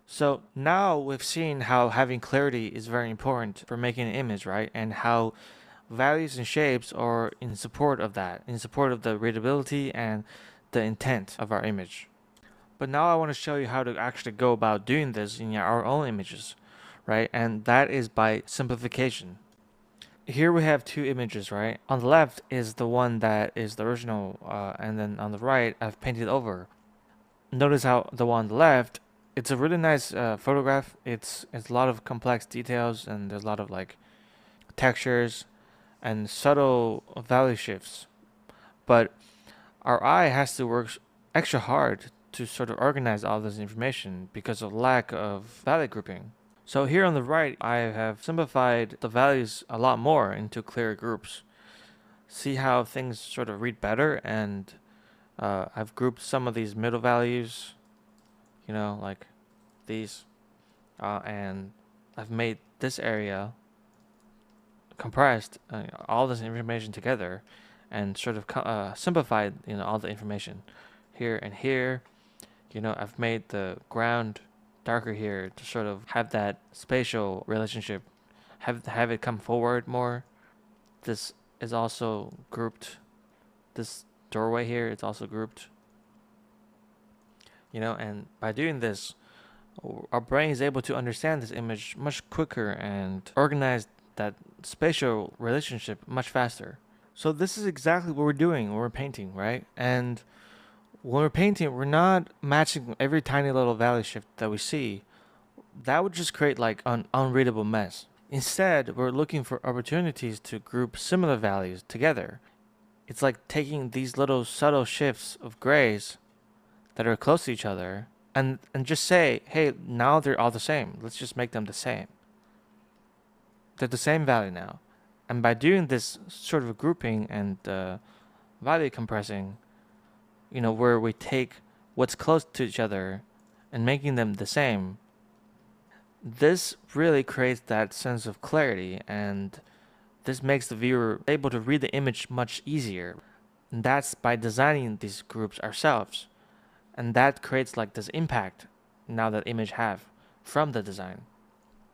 So now we've seen how having clarity is very important for making an image, right? And how values and shapes are in support of that, in support of the readability and the intent of our image. But now I want to show you how to actually go about doing this in our own images, right? And that is by simplification. Here we have two images, right? On the left is the one that is the original, and then on the right I've painted over. Notice how the one on the left, it's a really nice photograph. It's a lot of complex details and there's a lot of like textures and subtle value shifts. But our eye has to work extra hard to sort of organize all this information because of lack of value grouping. So here on the right, I have simplified the values a lot more into clear groups. See how things sort of read better, and I've grouped some of these middle values, like these, and I've made this area compressed, all this information together, and sort of simplified, all the information here and here. I've made the ground darker here to sort of have that spatial relationship, have it come forward more. This is also grouped. This doorway here, it's also grouped. And by doing this, our brain is able to understand this image much quicker and organize that spatial relationship much faster. So this is exactly what we're doing when we're painting, right? And when we're painting, we're not matching every tiny little value shift that we see. That would just create like an unreadable mess. Instead, we're looking for opportunities to group similar values together. It's like taking these little subtle shifts of grays that are close to each other and just say, hey, now they're all the same. Let's just make them the same. They're the same value now. And by doing this sort of grouping and value compressing, where we take what's close to each other and making them the same, this really creates that sense of clarity, and this makes the viewer able to read the image much easier. And that's by designing these groups ourselves. And that creates like this impact now that image have from the design.